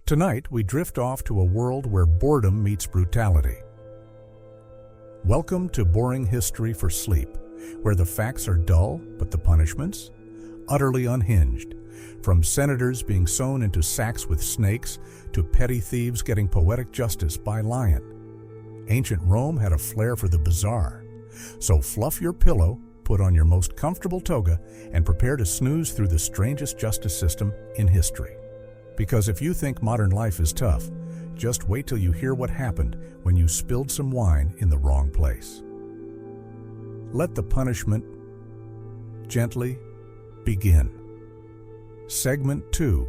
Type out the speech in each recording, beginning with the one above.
Tonight, we drift off to a world where boredom meets brutality. Welcome to Boring History for Sleep, where the facts are dull, but the punishments? Utterly unhinged. From senators being sewn into sacks with snakes, to petty thieves getting poetic justice by lion. Ancient Rome had a flair for the bizarre. So fluff your pillow, put on your most comfortable toga, and prepare to snooze through the strangest justice system in history. Because if you think modern life is tough, just wait till you hear what happened when you spilled some wine in the wrong place. Let the punishment gently begin. Segment 2,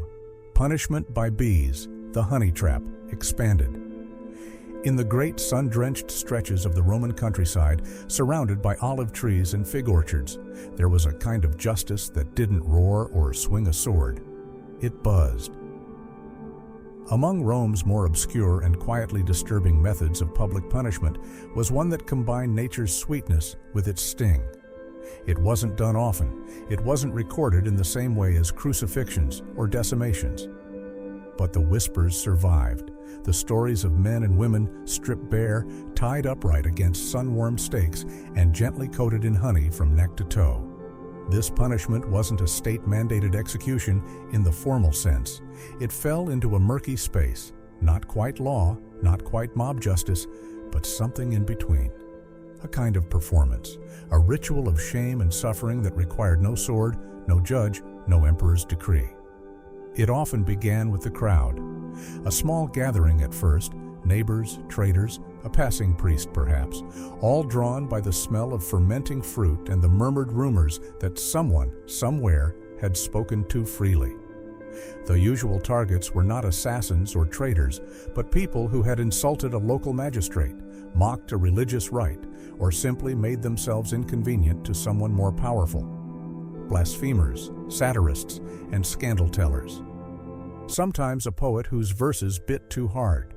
Punishment by Bees, the Honey Trap, expanded. In the great sun-drenched stretches of the Roman countryside, surrounded by olive trees and fig orchards, there was a kind of justice that didn't roar or swing a sword. It buzzed. Among Rome's more obscure and quietly disturbing methods of public punishment was one that combined nature's sweetness with its sting. It wasn't done often. It wasn't recorded in the same way as crucifixions or decimations. But the whispers survived. The stories of men and women stripped bare, tied upright against sun-warmed stakes, and gently coated in honey from neck to toe. This punishment wasn't a state-mandated execution in the formal sense. It fell into a murky space, not quite law, not quite mob justice, but something in between. A kind of performance, a ritual of shame and suffering that required no sword, no judge, no emperor's decree. It often began with the crowd. A small gathering at first, neighbors, traders, a passing priest perhaps, all drawn by the smell of fermenting fruit and the murmured rumors that someone, somewhere, had spoken too freely. The usual targets were not assassins or traitors, but people who had insulted a local magistrate, mocked a religious rite, or simply made themselves inconvenient to someone more powerful. Blasphemers, satirists, and scandal-tellers. Sometimes a poet whose verses bit too hard.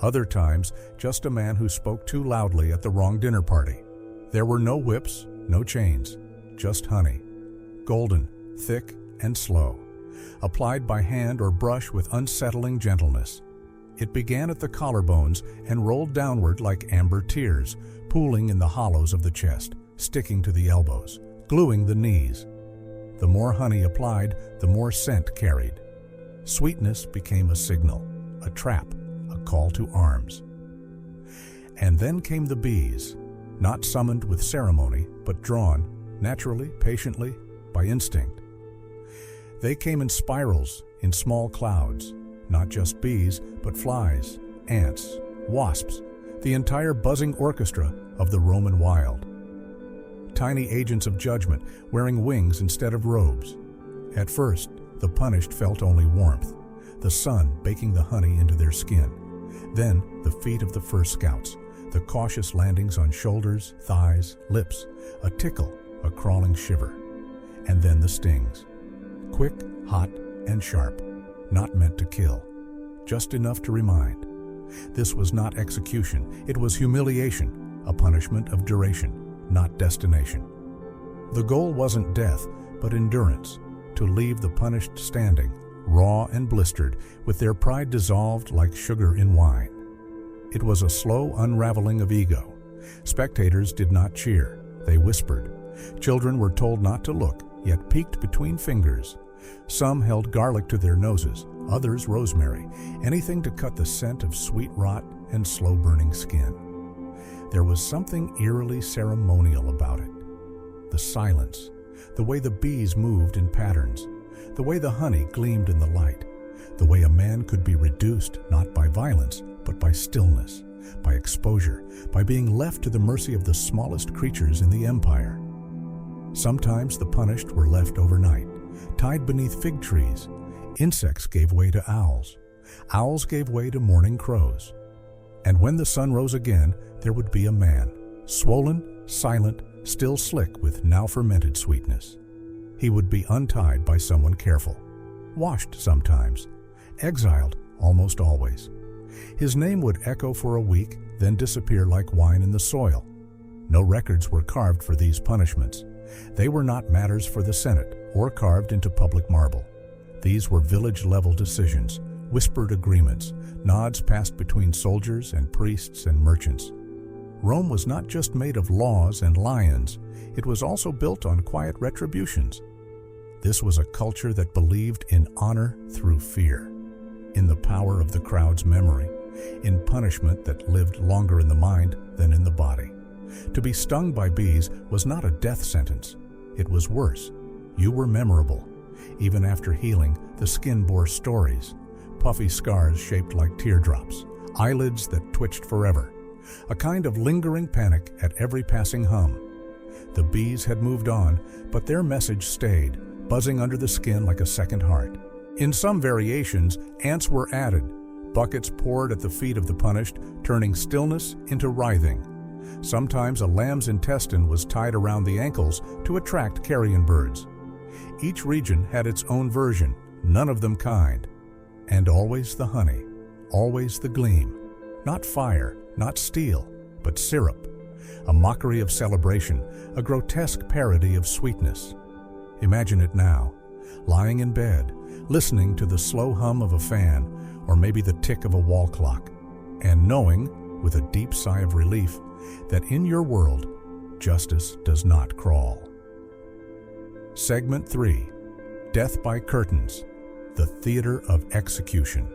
Other times, just a man who spoke too loudly at the wrong dinner party. There were no whips, no chains, just honey. Golden, thick, and slow. Applied by hand or brush with unsettling gentleness. It began at the collarbones and rolled downward like amber tears, pooling in the hollows of the chest, sticking to the elbows, gluing the knees. The more honey applied, the more scent carried. Sweetness became a signal, a trap, a call to arms. And then came the bees, not summoned with ceremony, but drawn, naturally, patiently, by instinct. They came in spirals, in small clouds, not just bees, but flies, ants, wasps, the entire buzzing orchestra of the Roman wild. Tiny agents of judgment, wearing wings instead of robes. At first, the punished felt only warmth, the sun baking the honey into their skin. Then, the feet of the first scouts, the cautious landings on shoulders, thighs, lips, a tickle, a crawling shiver. And then the stings. Quick, hot, and sharp, not meant to kill, just enough to remind. This was not execution, it was humiliation, a punishment of duration, not destination. The goal wasn't death, but endurance, to leave the punished standing, raw and blistered, with their pride dissolved like sugar in wine. It was a slow unraveling of ego. Spectators did not cheer, they whispered. Children were told not to look, yet peeked between fingers. Some held garlic to their noses, others rosemary, anything to cut the scent of sweet rot and slow-burning skin. There was something eerily ceremonial about it. The silence, the way the bees moved in patterns, the way the honey gleamed in the light, the way a man could be reduced not by violence, but by stillness, by exposure, by being left to the mercy of the smallest creatures in the empire. Sometimes the punished were left overnight, tied beneath fig trees. Insects gave way to owls. Owls gave way to morning crows. And when the sun rose again, there would be a man, swollen, silent, still slick with now fermented sweetness. He would be untied by someone careful, washed sometimes, exiled almost always. His name would echo for a week, then disappear like wine in the soil. No records were carved for these punishments. They were not matters for the Senate or carved into public marble. These were village-level decisions, whispered agreements, nods passed between soldiers and priests and merchants. Rome was not just made of laws and lions, it was also built on quiet retributions. This was a culture that believed in honor through fear, in the power of the crowd's memory, in punishment that lived longer in the mind than in the body. To be stung by bees was not a death sentence. It was worse. You were memorable. Even after healing, the skin bore stories, puffy scars shaped like teardrops, eyelids that twitched forever, a kind of lingering panic at every passing hum. The bees had moved on, but their message stayed, buzzing under the skin like a second heart. In some variations, ants were added. Buckets poured at the feet of the punished, turning stillness into writhing. Sometimes a lamb's intestine was tied around the ankles to attract carrion birds. Each region had its own version, none of them kind. And always the honey, always the gleam. Not fire, not steel, but syrup. A mockery of celebration, a grotesque parody of sweetness. Imagine it now, lying in bed, listening to the slow hum of a fan, or maybe the tick of a wall clock, and knowing, with a deep sigh of relief, that in your world, justice does not crawl. Segment 3. Death by Curtains, the Theater of Execution.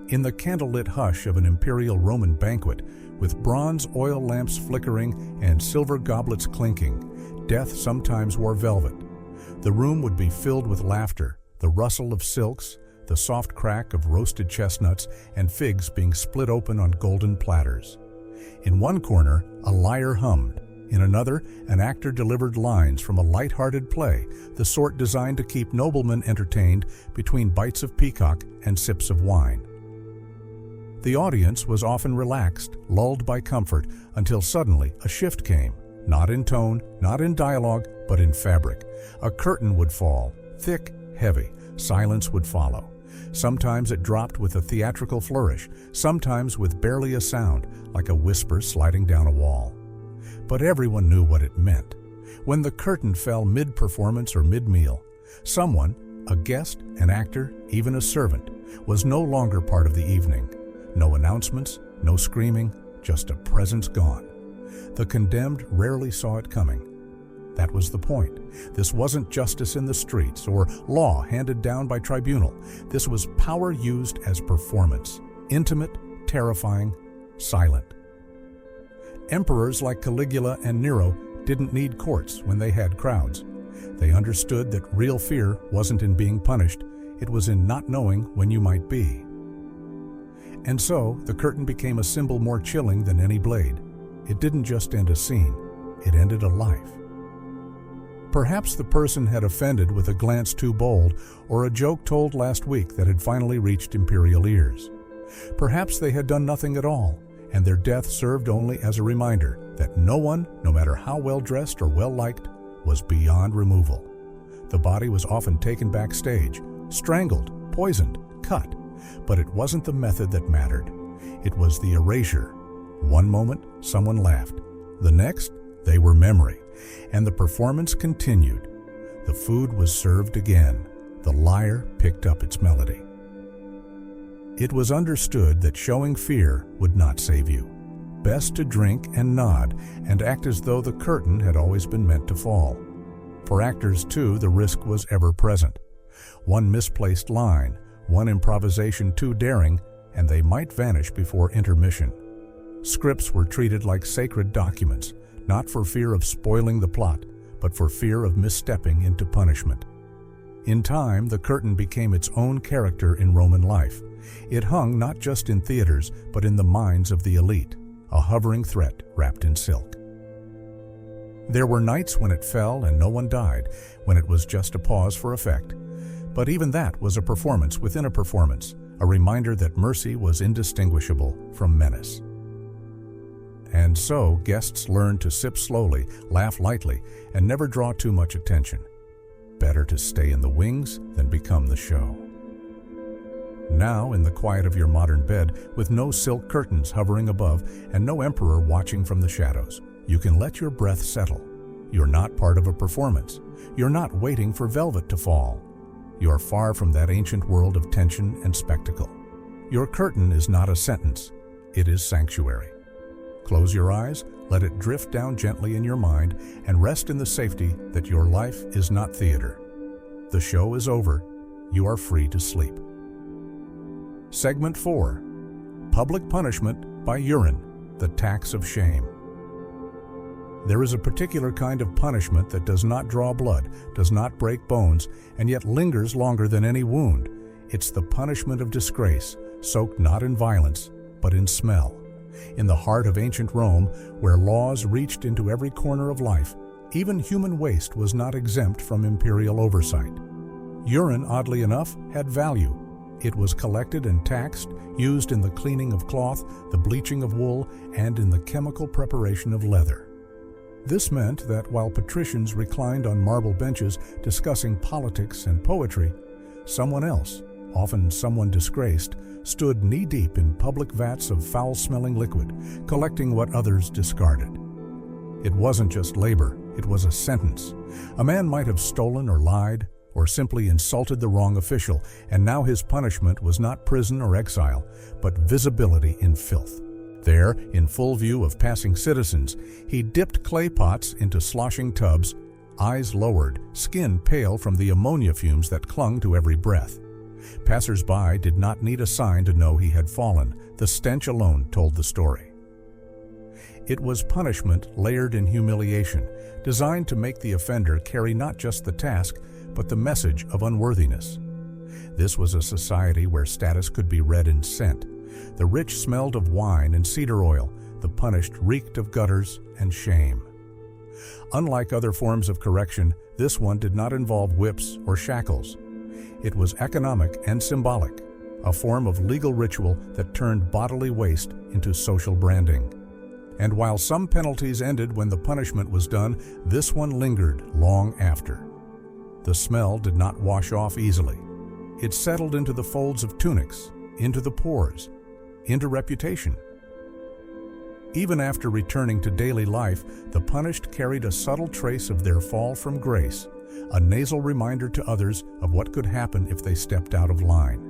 In the candlelit hush of an imperial Roman banquet, with bronze oil lamps flickering and silver goblets clinking, death sometimes wore velvet. The room would be filled with laughter, the rustle of silks, the soft crack of roasted chestnuts, and figs being split open on golden platters. In one corner, a lyre hummed. In another, an actor delivered lines from a light-hearted play, the sort designed to keep noblemen entertained between bites of peacock and sips of wine. The audience was often relaxed, lulled by comfort, until suddenly a shift came. Not in tone, not in dialogue, but in fabric. A curtain would fall, thick, heavy. Silence would follow. Sometimes it dropped with a theatrical flourish, sometimes with barely a sound, like a whisper sliding down a wall. But everyone knew what it meant. When the curtain fell mid-performance or mid-meal, someone, a guest, an actor, even a servant, was no longer part of the evening. No announcements, no screaming, just a presence gone. The condemned rarely saw it coming. That was the point. This wasn't justice in the streets or law handed down by tribunal. This was power used as performance, intimate, terrifying, silent. Emperors like Caligula and Nero didn't need courts when they had crowds. They understood that real fear wasn't in being punished, it was in not knowing when you might be. And so, the curtain became a symbol more chilling than any blade. It didn't just end a scene, it ended a life. Perhaps the person had offended with a glance too bold or a joke told last week that had finally reached imperial ears. Perhaps they had done nothing at all, and their death served only as a reminder that no one, no matter how well-dressed or well-liked, was beyond removal. The body was often taken backstage, strangled, poisoned, cut, but it wasn't the method that mattered. It was the erasure. One moment, someone laughed. The next, they were memory. And the performance continued. The food was served again. The lyre picked up its melody. It was understood that showing fear would not save you. Best to drink and nod and act as though the curtain had always been meant to fall. For actors, too, the risk was ever present. One misplaced line, one improvisation too daring, and they might vanish before intermission. Scripts were treated like sacred documents, not for fear of spoiling the plot, but for fear of misstepping into punishment. In time, the curtain became its own character in Roman life. It hung not just in theaters, but in the minds of the elite, a hovering threat wrapped in silk. There were nights when it fell and no one died, when it was just a pause for effect. But even that was a performance within a performance, a reminder that mercy was indistinguishable from menace. And so, guests learned to sip slowly, laugh lightly, and never draw too much attention. Better to stay in the wings than become the show. Now, in the quiet of your modern bed, with no silk curtains hovering above and no emperor watching from the shadows, you can let your breath settle. You're not part of a performance. You're not waiting for velvet to fall. You are far from that ancient world of tension and spectacle. Your curtain is not a sentence, it is sanctuary. Close your eyes, let it drift down gently in your mind, and rest in the safety that your life is not theater. The show is over. You are free to sleep. Segment 4. Public Punishment by Urine, the Tax of Shame. There is a particular kind of punishment that does not draw blood, does not break bones, and yet lingers longer than any wound. It's the punishment of disgrace, soaked not in violence, but in smell. In the heart of ancient Rome, where laws reached into every corner of life, even human waste was not exempt from imperial oversight. Urine, oddly enough, had value. It was collected and taxed, used in the cleaning of cloth, the bleaching of wool, and in the chemical preparation of leather. This meant that while patricians reclined on marble benches discussing politics and poetry, someone else, often someone disgraced, stood knee-deep in public vats of foul-smelling liquid, collecting what others discarded. It wasn't just labor, it was a sentence. A man might have stolen or lied, or simply insulted the wrong official, and now his punishment was not prison or exile, but visibility in filth. There, in full view of passing citizens, he dipped clay pots into sloshing tubs, eyes lowered, skin pale from the ammonia fumes that clung to every breath. Passers-by did not need a sign to know he had fallen. The stench alone told the story. It was punishment layered in humiliation, designed to make the offender carry not just the task, but the message of unworthiness. This was a society where status could be read in scent. The rich smelled of wine and cedar oil, the punished reeked of gutters and shame. Unlike other forms of correction, this one did not involve whips or shackles. It was economic and symbolic, a form of legal ritual that turned bodily waste into social branding. And while some penalties ended when the punishment was done, this one lingered long after. The smell did not wash off easily. It settled into the folds of tunics, into the pores, into reputation. Even after returning to daily life, the punished carried a subtle trace of their fall from grace, a nasal reminder to others of what could happen if they stepped out of line.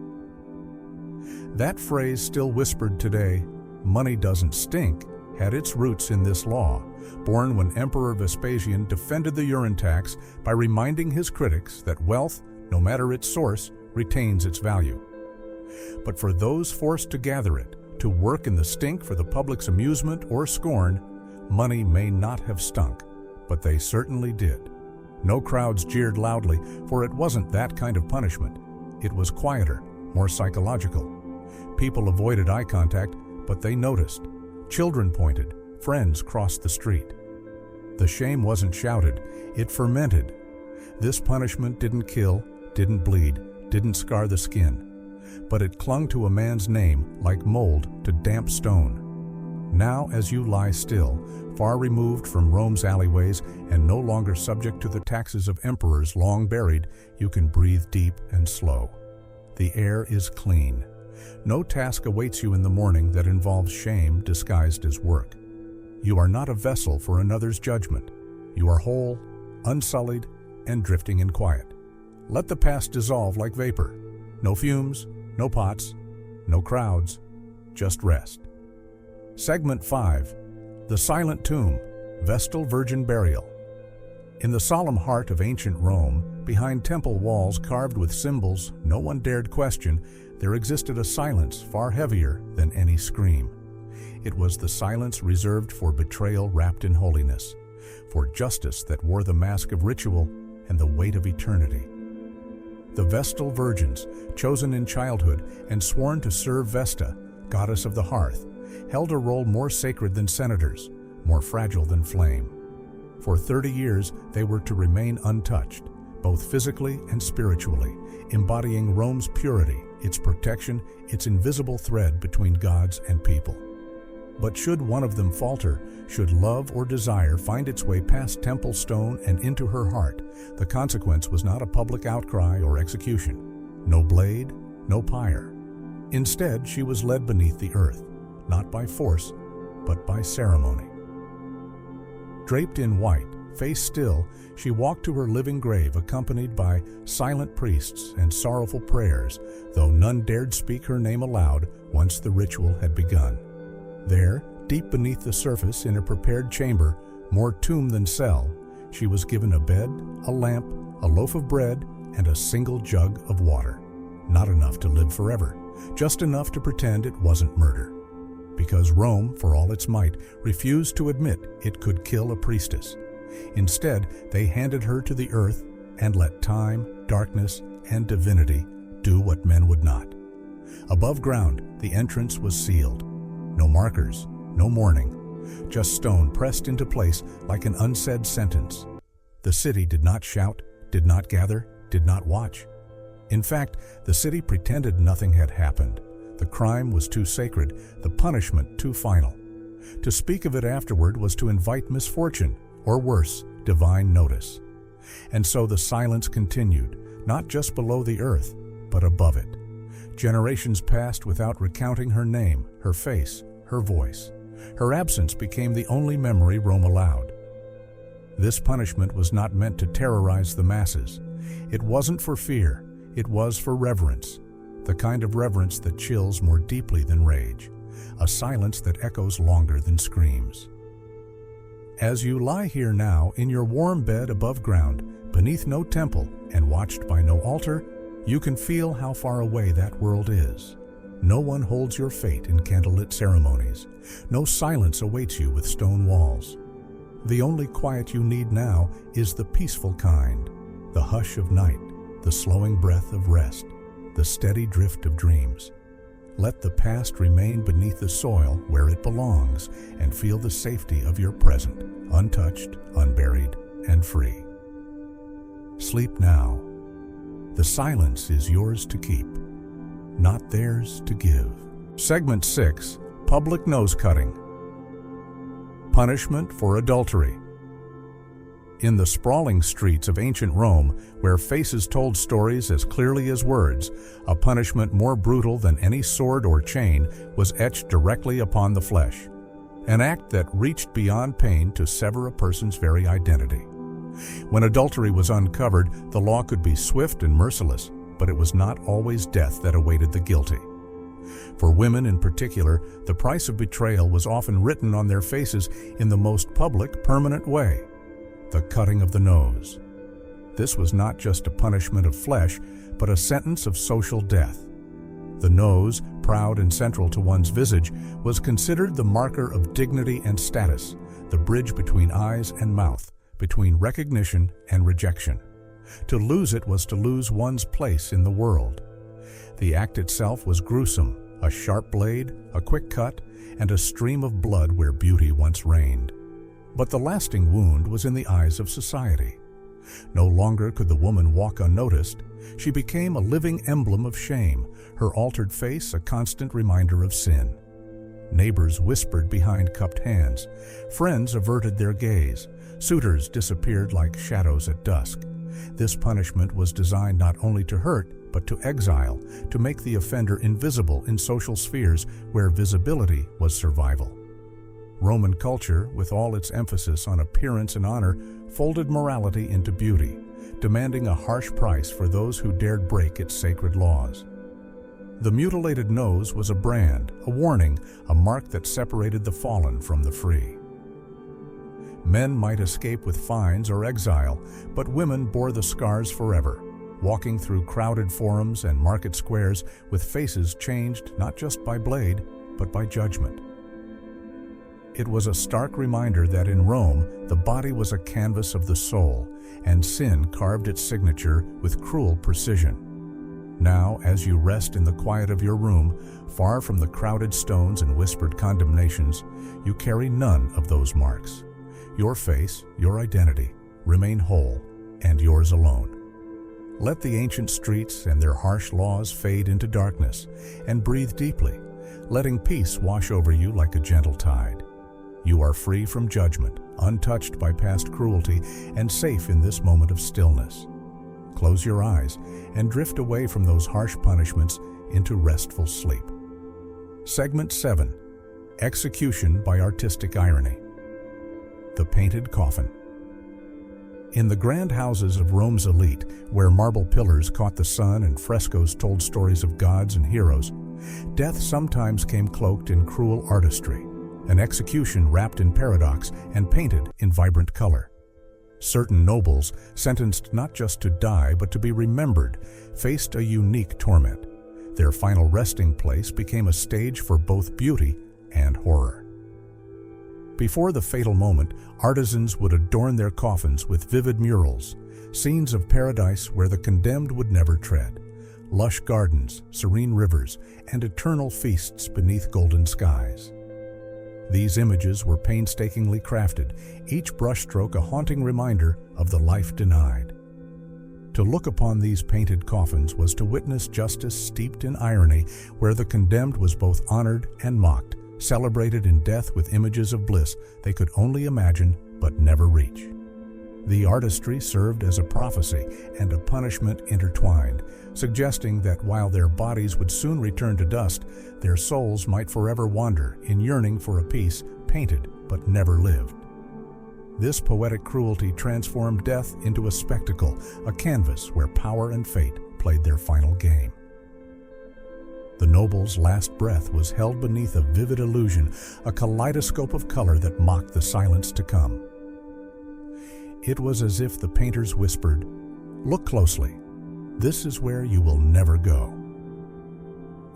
That phrase, still whispered today, "money doesn't stink," had its roots in this law, born when Emperor Vespasian defended the urine tax by reminding his critics that wealth, no matter its source, retains its value. But for those forced to gather it, to work in the stink for the public's amusement or scorn, money may not have stunk, but they certainly did. No crowds jeered loudly, for it wasn't that kind of punishment. It was quieter, more psychological. People avoided eye contact, but they noticed. Children pointed, friends crossed the street. The shame wasn't shouted, it fermented. This punishment didn't kill, didn't bleed, didn't scar the skin, but it clung to a man's name like mold to damp stone. Now, as you lie still, far removed from Rome's alleyways and no longer subject to the taxes of emperors long buried, you can breathe deep and slow. The air is clean. No task awaits you in the morning that involves shame disguised as work. You are not a vessel for another's judgment. You are whole, unsullied, and drifting in quiet. Let the past dissolve like vapor. No fumes, no pots, no crowds, just rest. Segment 5. The Silent Tomb, Vestal Virgin Burial. In the solemn heart of ancient Rome, behind temple walls carved with symbols no one dared question, there existed a silence far heavier than any scream. It was the silence reserved for betrayal wrapped in holiness, for justice that wore the mask of ritual and the weight of eternity. The Vestal Virgins, chosen in childhood and sworn to serve Vesta, goddess of the hearth, held a role more sacred than senators, more fragile than flame. For 30 years, they were to remain untouched, both physically and spiritually, embodying Rome's purity, its protection, its invisible thread between gods and people. But should one of them falter, should love or desire find its way past temple stone and into her heart, the consequence was not a public outcry or execution. No blade, no pyre. Instead, she was led beneath the earth, not by force, but by ceremony. Draped in white, Face still, she walked to her living grave accompanied by silent priests and sorrowful prayers, though none dared speak her name aloud once the ritual had begun. There, deep beneath the surface in a prepared chamber, more tomb than cell, she was given a bed, a lamp, a loaf of bread, and a single jug of water. Not enough to live forever, just enough to pretend it wasn't murder. Because Rome, for all its might, refused to admit it could kill a priestess. Instead, they handed her to the earth and let time, darkness, and divinity do what men would not. Above ground, the entrance was sealed. No markers, no mourning, just stone pressed into place like an unsaid sentence. The city did not shout, did not gather, did not watch. In fact, the city pretended nothing had happened. The crime was too sacred, the punishment too final. To speak of it afterward was to invite misfortune, or worse, divine notice. And so the silence continued, not just below the earth, but above it. Generations passed without recounting her name, her face, her voice. Her absence became the only memory Rome allowed. This punishment was not meant to terrorize the masses. It wasn't for fear, it was for reverence. The kind of reverence that chills more deeply than rage. A silence that echoes longer than screams. As you lie here now in your warm bed above ground, beneath no temple and watched by no altar, you can feel how far away that world is. No one holds your fate in candlelit ceremonies. No silence awaits you with stone walls. The only quiet you need now is the peaceful kind, the hush of night, the slowing breath of rest, the steady drift of dreams. Let the past remain beneath the soil where it belongs and feel the safety of your present, untouched, unburied, and free. Sleep now. The silence is yours to keep, not theirs to give. Segment 6. Public Nose Cutting. Punishment for adultery. In the sprawling streets of ancient Rome, where faces told stories as clearly as words, a punishment more brutal than any sword or chain was etched directly upon the flesh. An act that reached beyond pain to sever a person's very identity. When adultery was uncovered, the law could be swift and merciless, but it was not always death that awaited the guilty. For women in particular, the price of betrayal was often written on their faces in the most public, permanent way: the cutting of the nose. This was not just a punishment of flesh, but a sentence of social death. The nose, proud and central to one's visage, was considered the marker of dignity and status, the bridge between eyes and mouth, between recognition and rejection. To lose it was to lose one's place in the world. The act itself was gruesome, a sharp blade, a quick cut, and a stream of blood where beauty once reigned. But the lasting wound was in the eyes of society. No longer could the woman walk unnoticed. She became a living emblem of shame, her altered face a constant reminder of sin. Neighbors whispered behind cupped hands. Friends averted their gaze. Suitors disappeared like shadows at dusk. This punishment was designed not only to hurt, but to exile, to make the offender invisible in social spheres where visibility was survival. Roman culture, with all its emphasis on appearance and honor, folded morality into beauty, demanding a harsh price for those who dared break its sacred laws. The mutilated nose was a brand, a warning, a mark that separated the fallen from the free. Men might escape with fines or exile, but women bore the scars forever, walking through crowded forums and market squares with faces changed not just by blade, but by judgment. It was a stark reminder that in Rome, the body was a canvas of the soul, and sin carved its signature with cruel precision. Now, as you rest in the quiet of your room, far from the crowded stones and whispered condemnations, you carry none of those marks. Your face, your identity, remain whole, and yours alone. Let the ancient streets and their harsh laws fade into darkness, and breathe deeply, letting peace wash over you like a gentle tide. You are free from judgment, untouched by past cruelty, and safe in this moment of stillness. Close your eyes and drift away from those harsh punishments into restful sleep. Segment 7. Execution by artistic irony. The painted coffin. In the grand houses of Rome's elite, where marble pillars caught the sun and frescoes told stories of gods and heroes, death sometimes came cloaked in cruel artistry, an execution wrapped in paradox and painted in vibrant color. Certain nobles, sentenced not just to die but to be remembered, faced a unique torment. Their final resting place became a stage for both beauty and horror. Before the fatal moment, artisans would adorn their coffins with vivid murals, scenes of paradise where the condemned would never tread, lush gardens, serene rivers, and eternal feasts beneath golden skies. These images were painstakingly crafted, each brushstroke a haunting reminder of the life denied. To look upon these painted coffins was to witness justice steeped in irony, where the condemned was both honored and mocked, celebrated in death with images of bliss they could only imagine but never reach. The artistry served as a prophecy and a punishment intertwined, suggesting that while their bodies would soon return to dust, their souls might forever wander in yearning for a peace painted but never lived. This poetic cruelty transformed death into a spectacle, a canvas where power and fate played their final game. The noble's last breath was held beneath a vivid illusion, a kaleidoscope of color that mocked the silence to come. It was as if the painters whispered, "Look closely. This is where you will never go."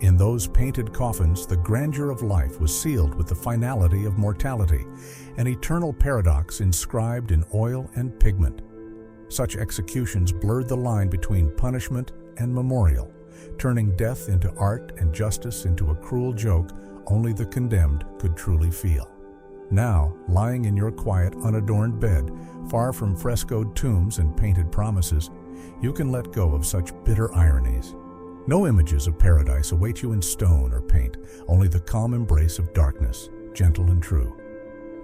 In those painted coffins, the grandeur of life was sealed with the finality of mortality, an eternal paradox inscribed in oil and pigment. Such executions blurred the line between punishment and memorial, turning death into art and justice into a cruel joke only the condemned could truly feel. Now, lying in your quiet, unadorned bed, far from frescoed tombs and painted promises, you can let go of such bitter ironies. No images of paradise await you in stone or paint, only the calm embrace of darkness, gentle and true.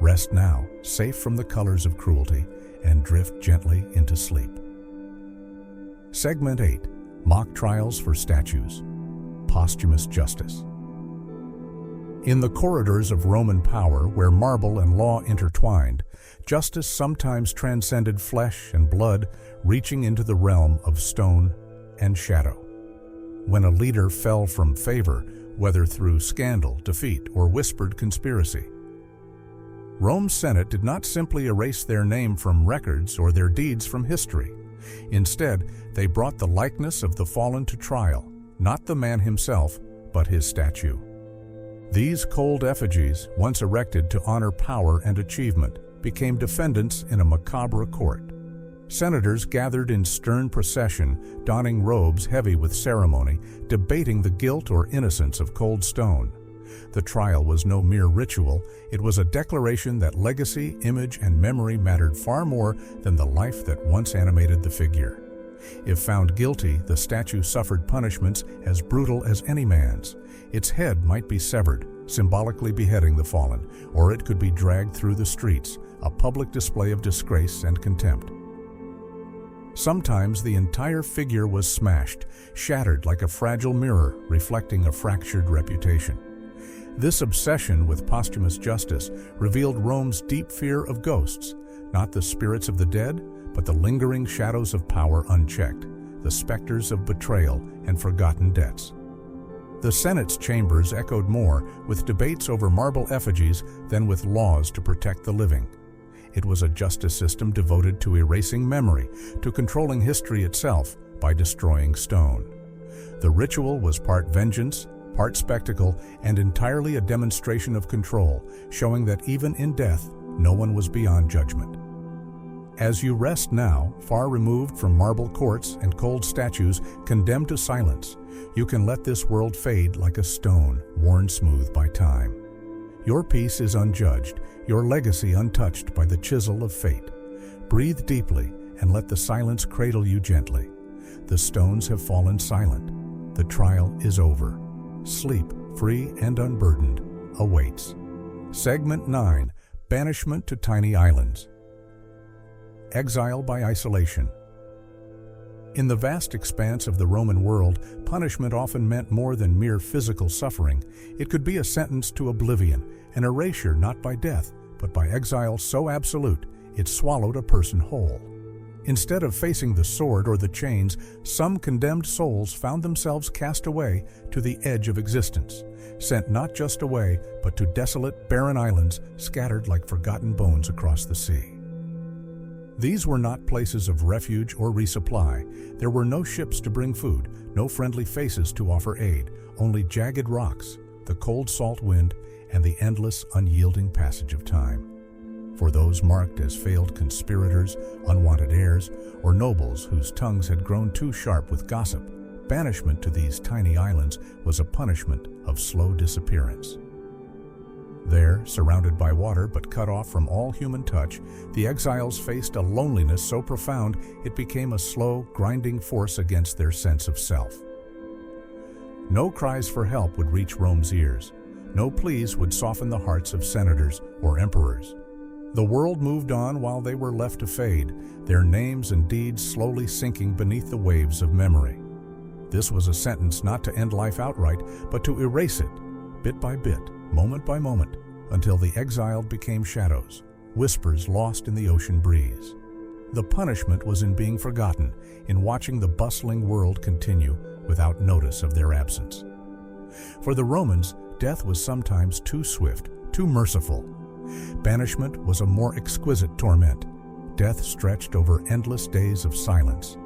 Rest now, safe from the colors of cruelty, and drift gently into sleep. Segment 8. Mock Trials for Statues. Posthumous Justice. In the corridors of Roman power, where marble and law intertwined, justice sometimes transcended flesh and blood, reaching into the realm of stone and shadow. When a leader fell from favor, whether through scandal, defeat, or whispered conspiracy, Rome's Senate did not simply erase their name from records or their deeds from history. Instead, they brought the likeness of the fallen to trial, not the man himself, but his statue. These cold effigies, once erected to honor power and achievement, became defendants in a macabre court. Senators gathered in stern procession, donning robes heavy with ceremony, debating the guilt or innocence of cold stone. The trial was no mere ritual, it was a declaration that legacy, image, and memory mattered far more than the life that once animated the figure. If found guilty, the statue suffered punishments as brutal as any man's. Its head might be severed, symbolically beheading the fallen, or it could be dragged through the streets, a public display of disgrace and contempt. Sometimes the entire figure was smashed, shattered like a fragile mirror reflecting a fractured reputation. This obsession with posthumous justice revealed Rome's deep fear of ghosts, not the spirits of the dead, but the lingering shadows of power unchecked, the specters of betrayal and forgotten debts. The Senate's chambers echoed more with debates over marble effigies than with laws to protect the living. It was a justice system devoted to erasing memory, to controlling history itself by destroying stone. The ritual was part vengeance, part spectacle, and entirely a demonstration of control, showing that even in death, no one was beyond judgment. As you rest now, far removed from marble courts and cold statues condemned to silence, you can let this world fade like a stone worn smooth by time. Your peace is unjudged, your legacy untouched by the chisel of fate. Breathe deeply and let the silence cradle you gently. The stones have fallen silent. The trial is over. Sleep, free and unburdened, awaits. Segment 9. Banishment to Tiny Islands. Exile by isolation. In the vast expanse of the Roman world, punishment often meant more than mere physical suffering. It could be a sentence to oblivion, an erasure not by death, but by exile so absolute it swallowed a person whole. Instead of facing the sword or the chains, some condemned souls found themselves cast away to the edge of existence, sent not just away, but to desolate, barren islands scattered like forgotten bones across the sea. These were not places of refuge or resupply. There were no ships to bring food, no friendly faces to offer aid, only jagged rocks, the cold salt wind, and the endless, unyielding passage of time. For those marked as failed conspirators, unwanted heirs, or nobles whose tongues had grown too sharp with gossip, banishment to these tiny islands was a punishment of slow disappearance. There, surrounded by water but cut off from all human touch, the exiles faced a loneliness so profound it became a slow, grinding force against their sense of self. No cries for help would reach Rome's ears. No pleas would soften the hearts of senators or emperors. The world moved on while they were left to fade, their names and deeds slowly sinking beneath the waves of memory. This was a sentence not to end life outright, but to erase it, bit by bit, moment by moment, until the exiled became shadows, whispers lost in the ocean breeze. The punishment was in being forgotten, in watching the bustling world continue without notice of their absence. For the Romans, death was sometimes too swift, too merciful. Banishment was a more exquisite torment. Death stretched over endless days of silence.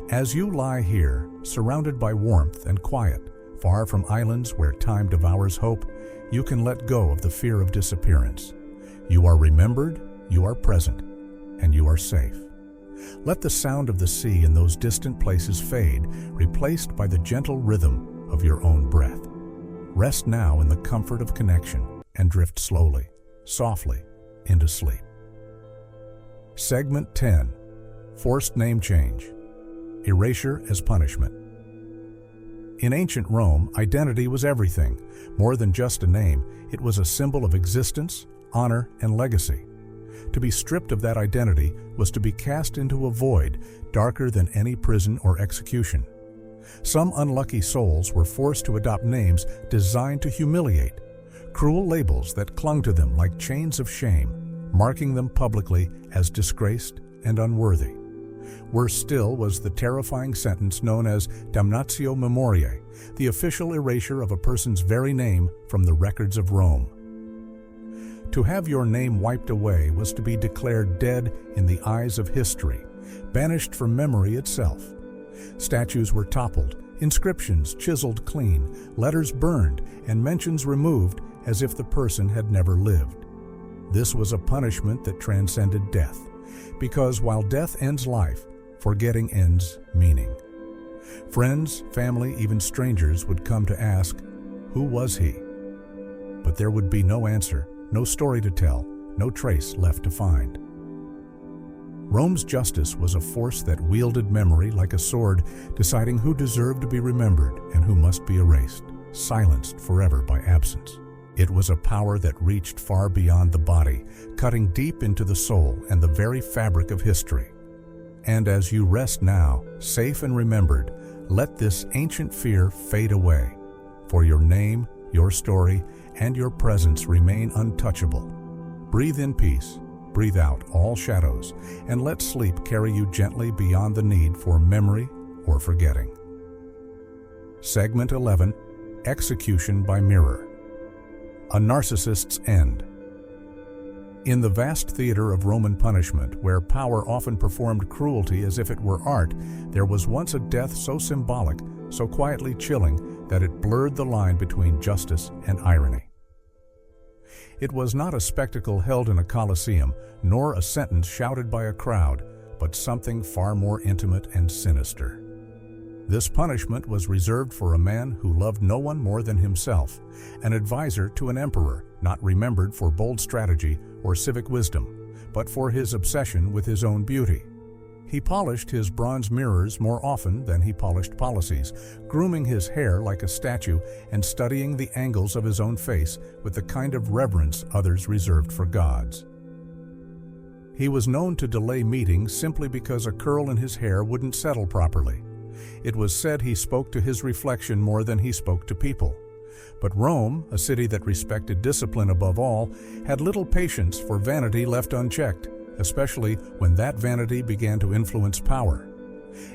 As you lie here, surrounded by warmth and quiet, far from islands where time devours hope, you can let go of the fear of disappearance. You are remembered, you are present, and you are safe. Let the sound of the sea in those distant places fade, replaced by the gentle rhythm of your own breath. Rest now in the comfort of connection and drift slowly, softly, into sleep. Segment 10. Forced Name Change. Erasure as Punishment. In ancient Rome, identity was everything. More than just a name, it was a symbol of existence, honor, and legacy. To be stripped of that identity was to be cast into a void darker than any prison or execution. Some unlucky souls were forced to adopt names designed to humiliate, cruel labels that clung to them like chains of shame, marking them publicly as disgraced and unworthy. Worse still was the terrifying sentence known as damnatio memoriae, the official erasure of a person's very name from the records of Rome. To have your name wiped away was to be declared dead in the eyes of history, banished from memory itself. Statues were toppled, inscriptions chiseled clean, letters burned, and mentions removed as if the person had never lived. This was a punishment that transcended death, because while death ends life, forgetting ends meaning. Friends, family, even strangers would come to ask, who was he? But there would be no answer, no story to tell, no trace left to find. Rome's justice was a force that wielded memory like a sword, deciding who deserved to be remembered and who must be erased, silenced forever by absence. It was a power that reached far beyond the body, cutting deep into the soul and the very fabric of history. And as you rest now, safe and remembered, let this ancient fear fade away, for your name, your story, and your presence remain untouchable. Breathe in peace, breathe out all shadows, and let sleep carry you gently beyond the need for memory or forgetting. Segment 11. Execution by Mirror. A Narcissist's End. In the vast theater of Roman punishment, where power often performed cruelty as if it were art, there was once a death so symbolic, so quietly chilling, that it blurred the line between justice and irony. It was not a spectacle held in a coliseum, nor a sentence shouted by a crowd, but something far more intimate and sinister. This punishment was reserved for a man who loved no one more than himself, an advisor to an emperor, not remembered for bold strategy or civic wisdom, but for his obsession with his own beauty. He polished his bronze mirrors more often than he polished policies, grooming his hair like a statue and studying the angles of his own face with the kind of reverence others reserved for gods. He was known to delay meetings simply because a curl in his hair wouldn't settle properly. It was said he spoke to his reflection more than he spoke to people. But Rome, a city that respected discipline above all, had little patience for vanity left unchecked. especially when that vanity began to influence power.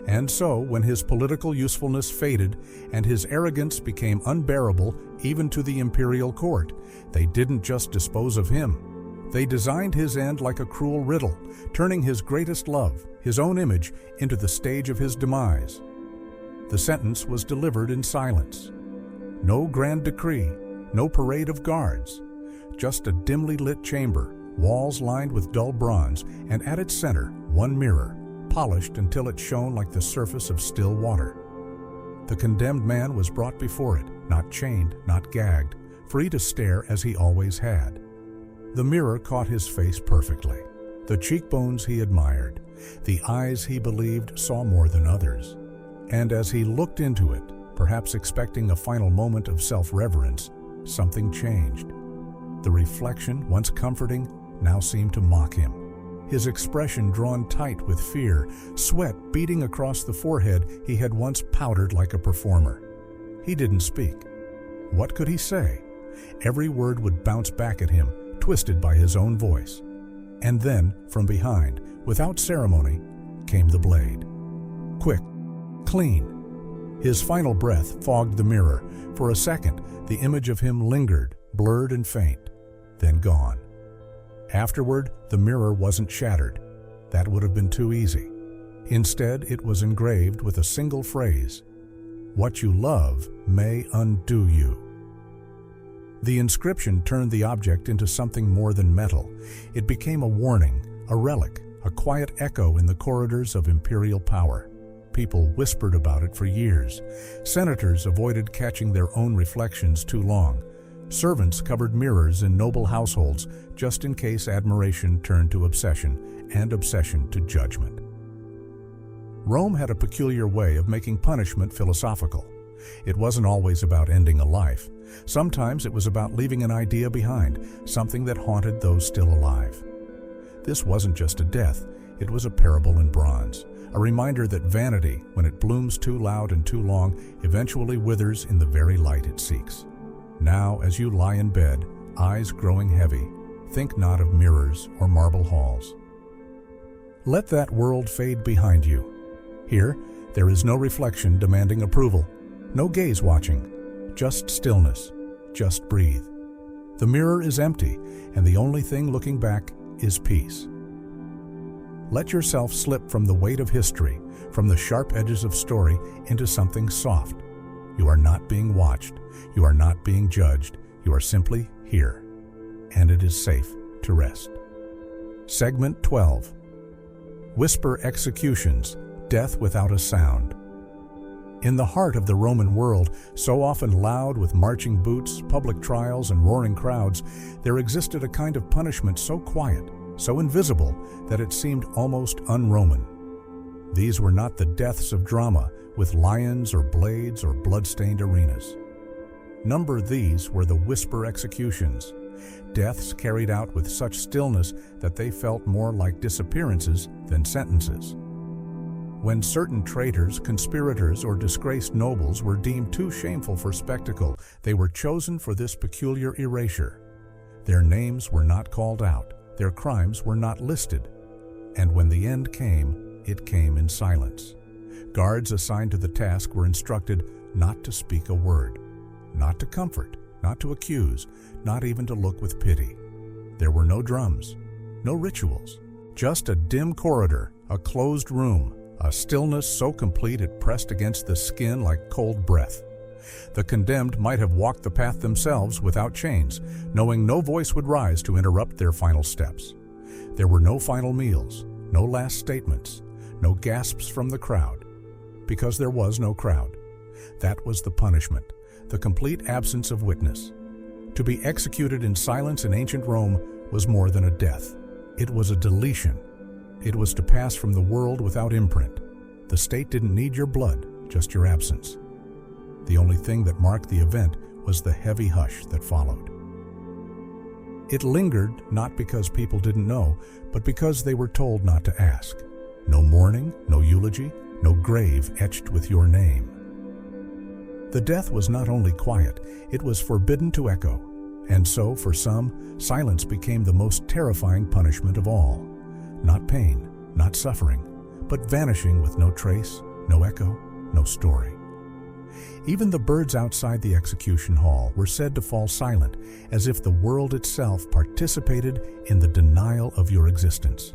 And so, when his political usefulness faded and his arrogance became unbearable even to the imperial court, they didn't just dispose of him. They designed his end like a cruel riddle, turning his greatest love, his own image, into the stage of his demise. The sentence was delivered in silence. No grand decree, no parade of guards, just a dimly lit chamber, walls lined with dull bronze, and at its center, one mirror, polished until it shone like the surface of still water. The condemned man was brought before it, not chained, not gagged, free to stare as he always had. The mirror caught his face perfectly, the cheekbones he admired, the eyes he believed saw more than others. And as he looked into it, perhaps expecting a final moment of self-reverence, something changed. The reflection, once comforting, now seemed to mock him. His expression drawn tight with fear, sweat beating across the forehead he had once powdered like a performer. He didn't speak. What could he say? Every word would bounce back at him, twisted by his own voice. And then, from behind, without ceremony, came the blade. Quick, clean. His final breath fogged the mirror. For a second, the image of him lingered, blurred and faint, then gone. Afterward, the mirror wasn't shattered. That would have been too easy. Instead, it was engraved with a single phrase: "What you love may undo you." The inscription turned the object into something more than metal. It became a warning, a relic, a quiet echo in the corridors of imperial power. People whispered about it for years. Senators avoided catching their own reflections too long. Servants covered mirrors in noble households just in case admiration turned to obsession, and obsession to judgment. Rome had a peculiar way of making punishment philosophical. It wasn't always about ending a life. Sometimes it was about leaving an idea behind, something that haunted those still alive. This wasn't just a death, it was a parable in bronze, a reminder that vanity, when it blooms too loud and too long, eventually withers in the very light it seeks. Now, as you lie in bed, eyes growing heavy, think not of mirrors or marble halls. Let that world fade behind you. Here, there is no reflection demanding approval, no gaze watching, just stillness, just breathe. The mirror is empty, and the only thing looking back is peace. Let yourself slip from the weight of history, from the sharp edges of story, into something soft. You are not being watched. You are not being judged. You are simply here. And it is safe to rest. Segment 12. Whisper executions, death without a sound. In the heart of the Roman world, so often loud with marching boots, public trials, and roaring crowds, there existed a kind of punishment so quiet, so invisible, that it seemed almost un-Roman. These were not the deaths of drama, with lions or blades or blood-stained arenas. Number these were the whisper executions, deaths carried out with such stillness that they felt more like disappearances than sentences. When certain traitors, conspirators, or disgraced nobles were deemed too shameful for spectacle, they were chosen for this peculiar erasure. Their names were not called out, their crimes were not listed, and when the end came, it came in silence. Guards assigned to the task were instructed not to speak a word, not to comfort, not to accuse, not even to look with pity. There were no drums, no rituals, just a dim corridor, a closed room, a stillness so complete it pressed against the skin like cold breath. The condemned might have walked the path themselves without chains, knowing no voice would rise to interrupt their final steps. There were no final meals, no last statements, no gasps from the crowd, because there was no crowd. That was the punishment, the complete absence of witness. To be executed in silence in ancient Rome was more than a death. It was a deletion. It was to pass from the world without imprint. The state didn't need your blood, just your absence. The only thing that marked the event was the heavy hush that followed. It lingered not because people didn't know, but because they were told not to ask. No mourning, no eulogy, no grave etched with your name. The death was not only quiet, it was forbidden to echo. And so, for some, silence became the most terrifying punishment of all. Not pain, not suffering, but vanishing with no trace, no echo, no story. Even the birds outside the execution hall were said to fall silent, as if the world itself participated in the denial of your existence.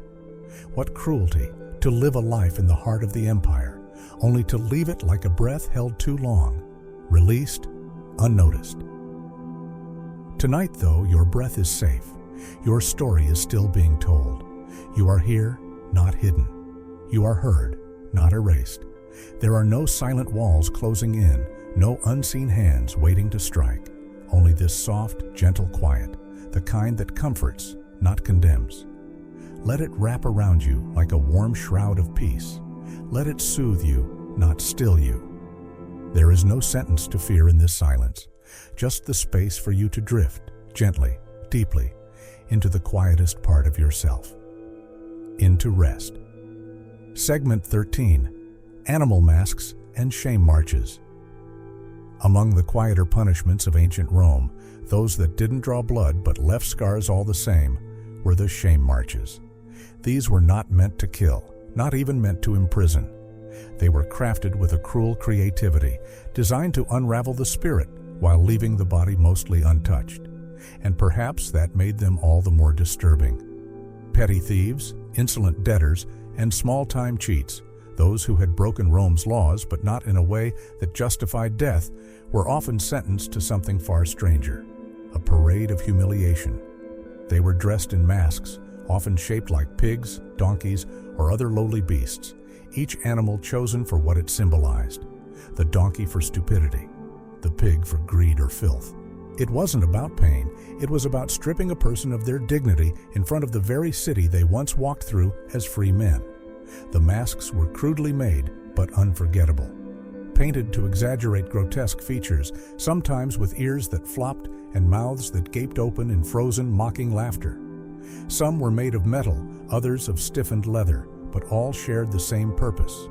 What cruelty to live a life in the heart of the empire, only to leave it like a breath held too long, released, unnoticed. Tonight, though, your breath is safe. Your story is still being told. You are here, not hidden. You are heard, not erased. There are no silent walls closing in, no unseen hands waiting to strike. Only this soft, gentle quiet, the kind that comforts, not condemns. Let it wrap around you like a warm shroud of peace. Let it soothe you, not still you. There is no sentence to fear in this silence, just the space for you to drift, gently, deeply, into the quietest part of yourself. Into rest. Segment 13. Animal masks and shame marches. Among the quieter punishments of ancient Rome, those that didn't draw blood but left scars all the same, were the shame marches. These were not meant to kill, not even meant to imprison. They were crafted with a cruel creativity, designed to unravel the spirit while leaving the body mostly untouched. And perhaps that made them all the more disturbing. Petty thieves, insolent debtors, and small-time cheats, those who had broken Rome's laws but not in a way that justified death, were often sentenced to something far stranger, a parade of humiliation. They were dressed in masks, often shaped like pigs, donkeys, or other lowly beasts, each animal chosen for what it symbolized: the donkey for stupidity, the pig for greed or filth. It wasn't about pain, it was about stripping a person of their dignity in front of the very city they once walked through as free men. The masks were crudely made, but unforgettable. Painted to exaggerate grotesque features, sometimes with ears that flopped and mouths that gaped open in frozen, mocking laughter. Some were made of metal, others of stiffened leather, but all shared the same purpose: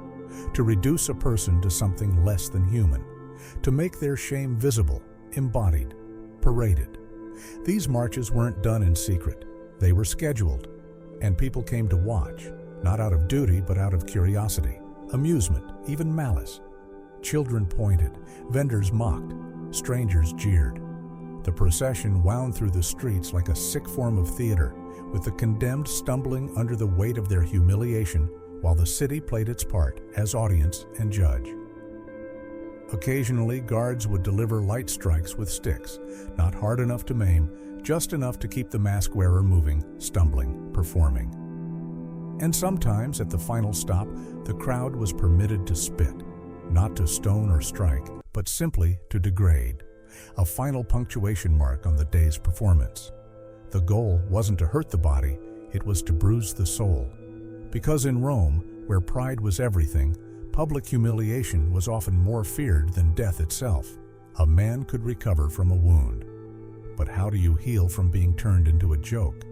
to reduce a person to something less than human, to make their shame visible, embodied, paraded. These marches weren't done in secret. They were scheduled, and people came to watch, not out of duty but out of curiosity, amusement, even malice. Children pointed, vendors mocked, strangers jeered. The procession wound through the streets like a sick form of theater, with the condemned stumbling under the weight of their humiliation while the city played its part as audience and judge. Occasionally, guards would deliver light strikes with sticks, not hard enough to maim, just enough to keep the mask wearer moving, stumbling, performing. And sometimes, at the final stop, the crowd was permitted to spit, not to stone or strike, but simply to degrade, a final punctuation mark on the day's performance. The goal wasn't to hurt the body, it was to bruise the soul. Because in Rome, where pride was everything, public humiliation was often more feared than death itself. A man could recover from a wound. But how do you heal from being turned into a joke?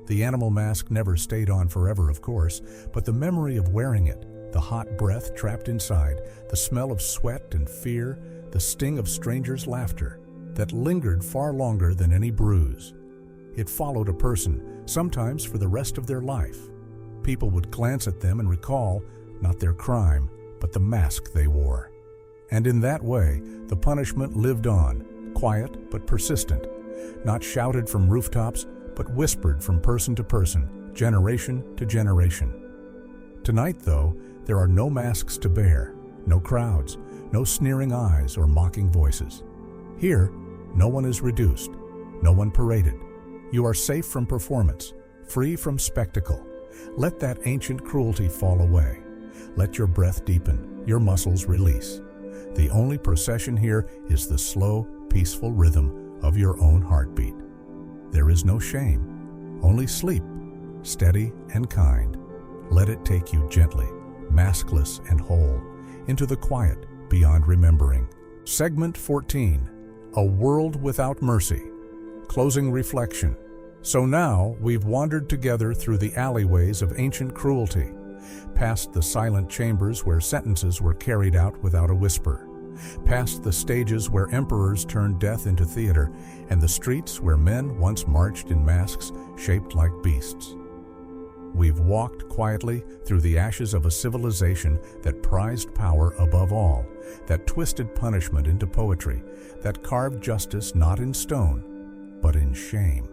The animal mask never stayed on forever, of course, but the memory of wearing it, the hot breath trapped inside, the smell of sweat and fear, the sting of strangers' laughter, that lingered far longer than any bruise. It followed a person, sometimes for the rest of their life. People would glance at them and recall, not their crime, but the mask they wore. And in that way, the punishment lived on, quiet but persistent, not shouted from rooftops, but whispered from person to person, generation to generation. Tonight, though, there are no masks to bear, no crowds, no sneering eyes or mocking voices. Here, no one is reduced, no one paraded. You are safe from performance, free from spectacle. Let that ancient cruelty fall away. Let your breath deepen, your muscles release. The only procession here is the slow, peaceful rhythm of your own heartbeat. There is no shame, only sleep, steady and kind. Let it take you gently, maskless and whole, into the quiet beyond remembering. Segment 14. A World Without Mercy. Closing reflection. So now we've wandered together through the alleyways of ancient cruelty, past the silent chambers where sentences were carried out without a whisper, past the stages where emperors turned death into theater, and the streets where men once marched in masks shaped like beasts. We've walked quietly through the ashes of a civilization that prized power above all, that twisted punishment into poetry, that carved justice not in stone, but in shame.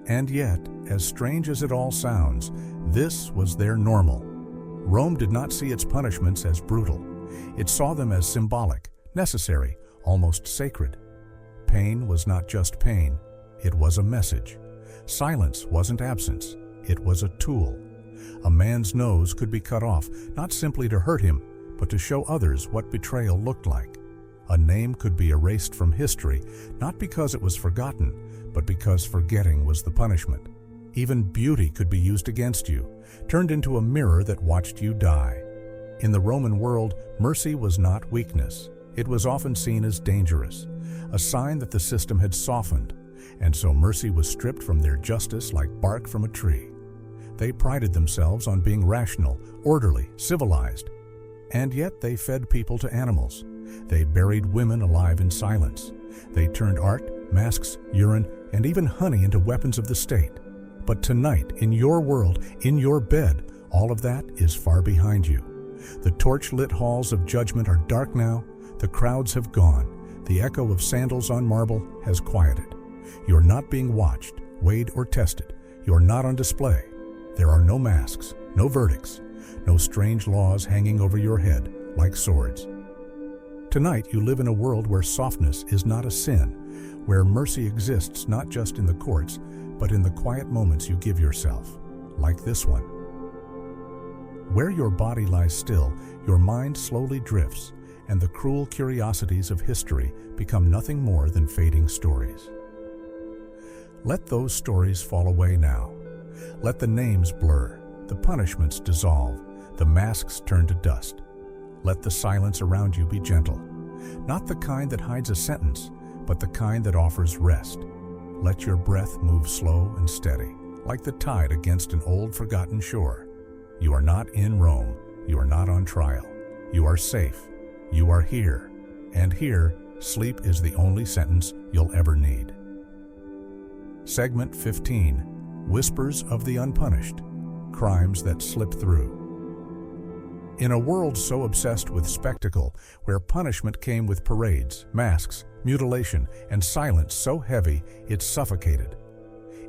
And yet, as strange as it all sounds, this was their normal. Rome did not see its punishments as brutal. It saw them as symbolic, necessary, almost sacred. Pain was not just pain, it was a message. Silence wasn't absence, it was a tool. A man's nose could be cut off, not simply to hurt him, but to show others what betrayal looked like. A name could be erased from history, not because it was forgotten, but because forgetting was the punishment. Even beauty could be used against you, turned into a mirror that watched you die. In the Roman world, mercy was not weakness. It was often seen as dangerous, a sign that the system had softened, and so mercy was stripped from their justice like bark from a tree. They prided themselves on being rational, orderly, civilized, and yet they fed people to animals. They buried women alive in silence. They turned art, masks, urine, and even honey into weapons of the state. But tonight, in your world, in your bed, all of that is far behind you. The torch-lit halls of judgment are dark now. The crowds have gone. The echo of sandals on marble has quieted. You're not being watched, weighed, or tested. You're not on display. There are no masks, no verdicts, no strange laws hanging over your head like swords. Tonight, you live in a world where softness is not a sin, where mercy exists not just in the courts, but in the quiet moments you give yourself, like this one. Where your body lies still, your mind slowly drifts, and the cruel curiosities of history become nothing more than fading stories. Let those stories fall away now. Let the names blur, the punishments dissolve, the masks turn to dust. Let the silence around you be gentle, not the kind that hides a sentence, but the kind that offers rest. Let your breath move slow and steady, like the tide against an old forgotten shore. You are not in Rome. You are not on trial. You are safe. You are here. And here, sleep is the only sentence you'll ever need. Segment 15. Whispers of the Unpunished. Crimes that slip through. In a world so obsessed with spectacle, where punishment came with parades, masks, mutilation, and silence so heavy it suffocated,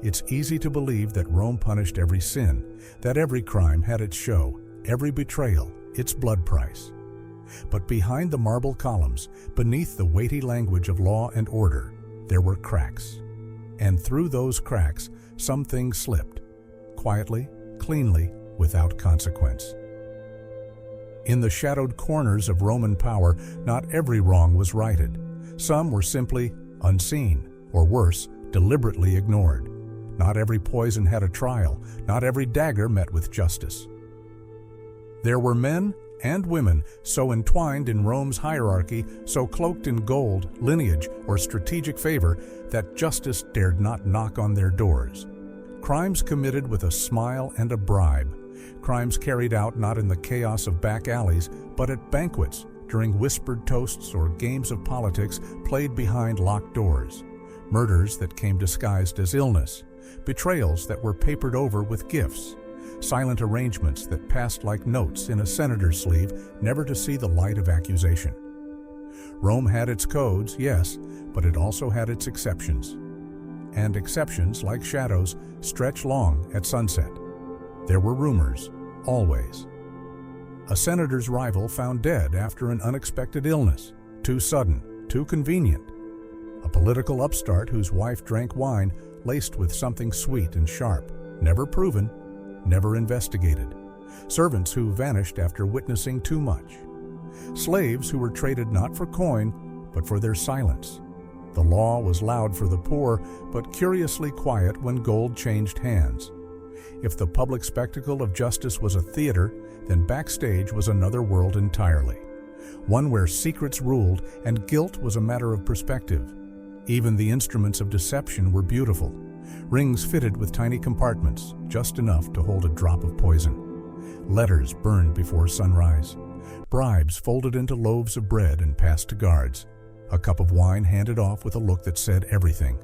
it's easy to believe that Rome punished every sin, that every crime had its show, every betrayal, its blood price. But behind the marble columns, beneath the weighty language of law and order, there were cracks. And through those cracks, some things slipped, quietly, cleanly, without consequence. In the shadowed corners of Roman power, not every wrong was righted. Some were simply unseen, or worse, deliberately ignored. Not every poison had a trial, not every dagger met with justice. There were men and women so entwined in Rome's hierarchy, so cloaked in gold, lineage, or strategic favor, that justice dared not knock on their doors. Crimes committed with a smile and a bribe. Crimes carried out not in the chaos of back alleys, but at banquets, during whispered toasts or games of politics played behind locked doors. Murders that came disguised as illness. Betrayals that were papered over with gifts. Silent arrangements that passed like notes in a senator's sleeve, never to see the light of accusation. Rome had its codes, yes, but it also had its exceptions. And exceptions, like shadows, stretch long at sunset. There were rumors, always. A senator's rival found dead after an unexpected illness, too sudden, too convenient. A political upstart whose wife drank wine laced with something sweet and sharp, never proven, never investigated. Servants who vanished after witnessing too much. Slaves who were traded not for coin, but for their silence. The law was loud for the poor, but curiously quiet when gold changed hands. If the public spectacle of justice was a theater, then backstage was another world entirely. One where secrets ruled and guilt was a matter of perspective. Even the instruments of deception were beautiful. Rings fitted with tiny compartments, just enough to hold a drop of poison. Letters burned before sunrise. Bribes folded into loaves of bread and passed to guards. A cup of wine handed off with a look that said everything.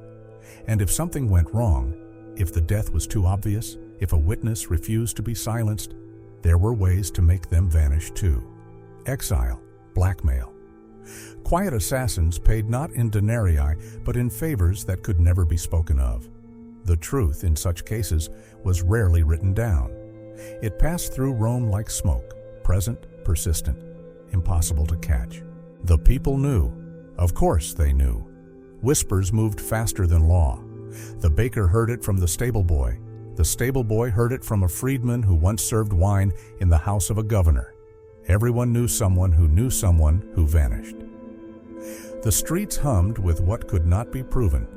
And if something went wrong, If the death was too obvious, if a witness refused to be silenced, there were ways to make them vanish too. Exile, blackmail. Quiet assassins paid not in denarii, but in favors that could never be spoken of. The truth in such cases was rarely written down. It passed through Rome like smoke, present, persistent, impossible to catch. The people knew. Of course they knew. Whispers moved faster than law. The baker heard it from the stable boy. The stable boy heard it from a freedman who once served wine in the house of a governor. Everyone knew someone who vanished. The streets hummed with what could not be proven,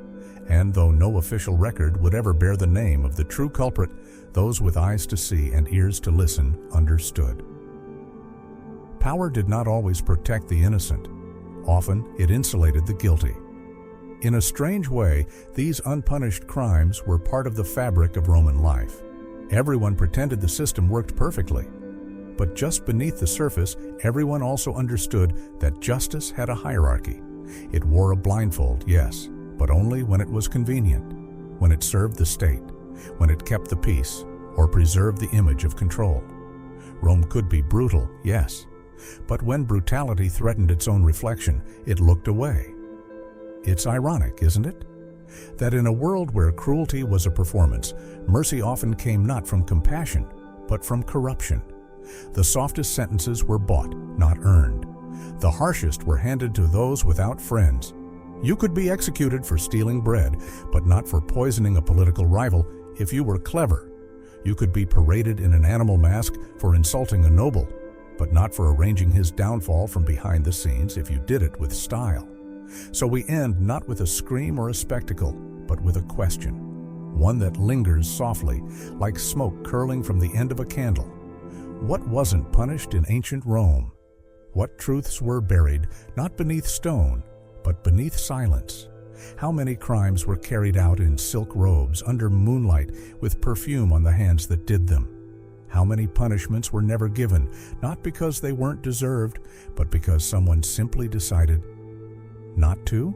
and though no official record would ever bear the name of the true culprit, those with eyes to see and ears to listen understood. Power did not always protect the innocent. Often it insulated the guilty. In a strange way, these unpunished crimes were part of the fabric of Roman life. Everyone pretended the system worked perfectly. But just beneath the surface, everyone also understood that justice had a hierarchy. It wore a blindfold, yes, but only when it was convenient, when it served the state, when it kept the peace, or preserved the image of control. Rome could be brutal, yes, but when brutality threatened its own reflection, it looked away. It's ironic, isn't it? That in a world where cruelty was a performance, mercy often came not from compassion, but from corruption. The softest sentences were bought, not earned. The harshest were handed to those without friends. You could be executed for stealing bread, but not for poisoning a political rival if you were clever. You could be paraded in an animal mask for insulting a noble, but not for arranging his downfall from behind the scenes if you did it with style. So we end not with a scream or a spectacle, but with a question, one that lingers softly, like smoke curling from the end of a candle. What wasn't punished in ancient Rome? What truths were buried, not beneath stone, but beneath silence? How many crimes were carried out in silk robes under moonlight with perfume on the hands that did them? How many punishments were never given, not because they weren't deserved, but because someone simply decided not to?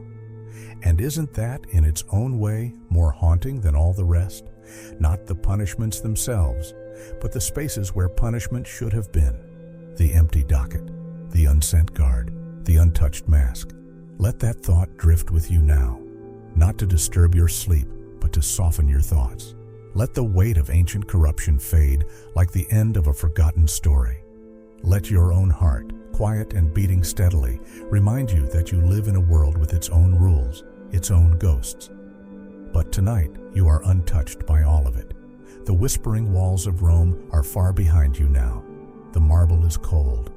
And isn't that, in its own way, more haunting than all the rest? Not the punishments themselves, but the spaces where punishment should have been. The empty docket, the unsent guard, the untouched mask. Let that thought drift with you now, not to disturb your sleep, but to soften your thoughts. Let the weight of ancient corruption fade like the end of a forgotten story. Let your own heart, quiet and beating steadily, remind you that you live in a world with its own rules, its own ghosts. But tonight, you are untouched by all of it. The whispering walls of Rome are far behind you now. The marble is cold.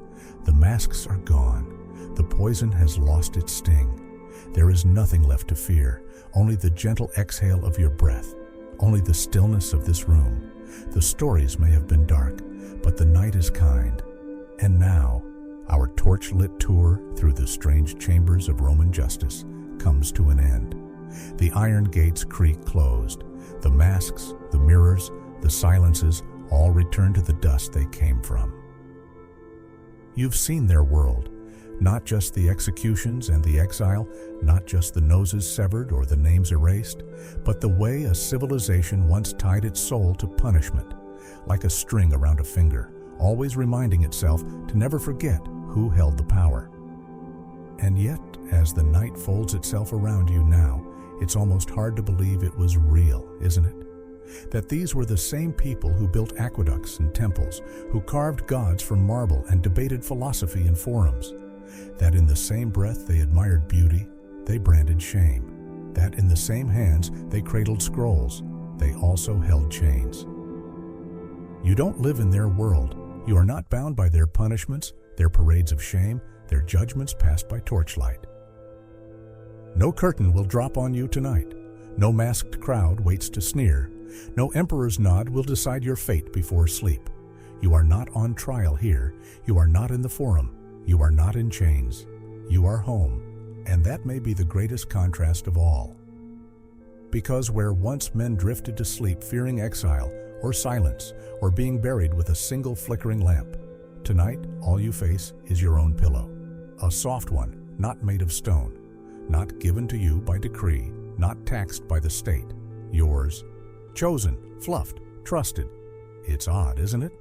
The masks are gone. The poison has lost its sting. There is nothing left to fear, only the gentle exhale of your breath, only the stillness of this room. The stories may have been dark, but the night is kind. And now, our torch-lit tour through the strange chambers of Roman justice comes to an end. The iron gates creak closed. The masks, the mirrors, the silences all return to the dust they came from. You've seen their world, not just the executions and the exile, not just the noses severed or the names erased, but the way a civilization once tied its soul to punishment, like a string around a finger, always reminding itself to never forget who held the power. And yet, as the night folds itself around you now, it's almost hard to believe it was real, isn't it? That these were the same people who built aqueducts and temples, who carved gods from marble and debated philosophy in forums. That in the same breath they admired beauty, they branded shame. That in the same hands they cradled scrolls, they also held chains. You don't live in their world. You are not bound by their punishments, their parades of shame, their judgments passed by torchlight. No curtain will drop on you tonight. No masked crowd waits to sneer. No emperor's nod will decide your fate before sleep. You are not on trial here. You are not in the forum. You are not in chains. You are home, and that may be the greatest contrast of all. Because where once men drifted to sleep fearing exile, or silence, or being buried with a single flickering lamp, tonight all you face is your own pillow. A soft one, not made of stone, not given to you by decree, not taxed by the state. Yours, chosen, fluffed, trusted. It's odd, isn't it?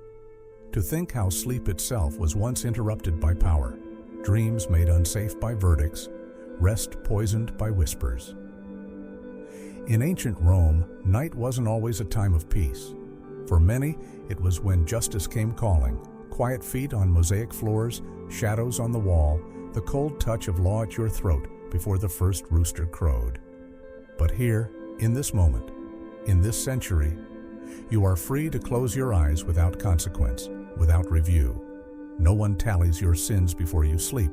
To think how sleep itself was once interrupted by power, dreams made unsafe by verdicts, rest poisoned by whispers. In ancient Rome, night wasn't always a time of peace. For many, it was when justice came calling, quiet feet on mosaic floors, shadows on the wall, the cold touch of law at your throat before the first rooster crowed. But here, in this moment, in this century, you are free to close your eyes without consequence, without review. No one tallies your sins before you sleep.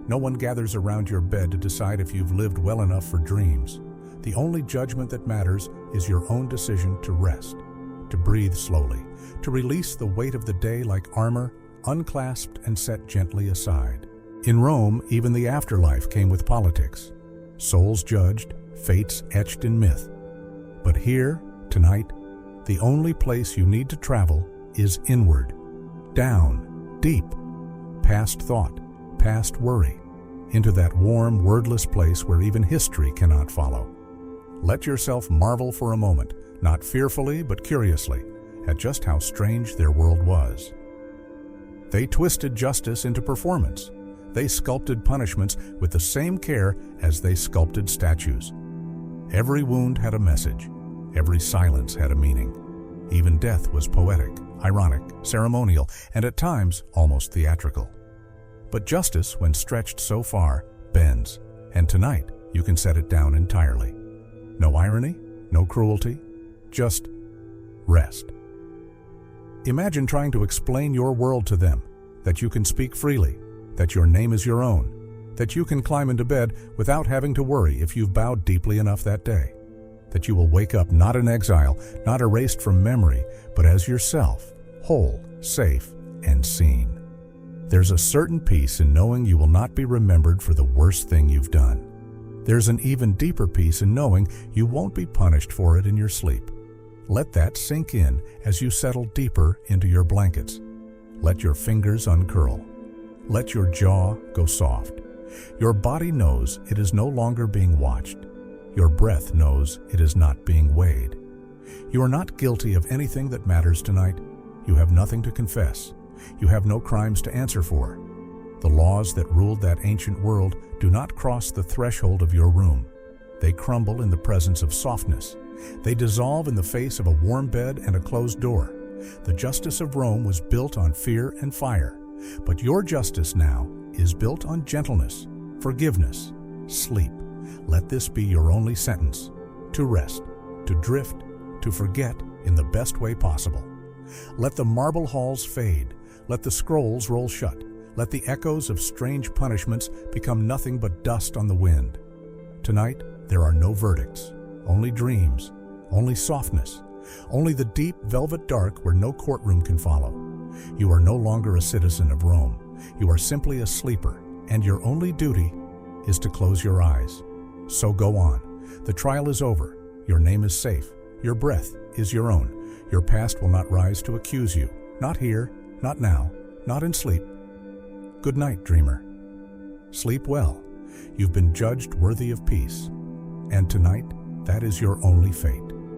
No one gathers around your bed to decide if you've lived well enough for dreams. The only judgment that matters is your own decision to rest, to breathe slowly, to release the weight of the day like armor, unclasped and set gently aside. In Rome, even the afterlife came with politics. Souls judged, fates etched in myth. But here, tonight, the only place you need to travel is inward, down, deep, past thought, past worry, into that warm, wordless place where even history cannot follow. Let yourself marvel for a moment, not fearfully but curiously, at just how strange their world was. They twisted justice into performance. They sculpted punishments with the same care as they sculpted statues. Every wound had a message. Every silence had a meaning. Even death was poetic, ironic, ceremonial, and at times almost theatrical. But justice, when stretched so far, bends, and tonight you can set it down entirely. No irony, no cruelty, just rest. Imagine trying to explain your world to them, that you can speak freely, that your name is your own, that you can climb into bed without having to worry if you've bowed deeply enough that day, that you will wake up not in exile, not erased from memory, but as yourself, whole, safe, and seen. There's a certain peace in knowing you will not be remembered for the worst thing you've done. There's an even deeper peace in knowing you won't be punished for it in your sleep. Let that sink in as you settle deeper into your blankets. Let your fingers uncurl. Let your jaw go soft. Your body knows it is no longer being watched. Your breath knows it is not being weighed. You are not guilty of anything that matters tonight. You have nothing to confess. You have no crimes to answer for. The laws that ruled that ancient world do not cross the threshold of your room. They crumble in the presence of softness. They dissolve in the face of a warm bed and a closed door. The justice of Rome was built on fear and fire, but your justice now is built on gentleness, forgiveness, sleep. Let this be your only sentence: to rest, to drift, to forget in the best way possible. Let the marble halls fade. Let the scrolls roll shut. Let the echoes of strange punishments become nothing but dust on the wind. Tonight, there are no verdicts, only dreams, only softness, only the deep velvet dark where no courtroom can follow. You are no longer a citizen of Rome. You are simply a sleeper, and your only duty is to close your eyes. So go on. The trial is over. Your name is safe. Your breath is your own. Your past will not rise to accuse you. Not here, not now, not in sleep. Good night, dreamer. Sleep well. You've been judged worthy of peace. And tonight, that is your only fate.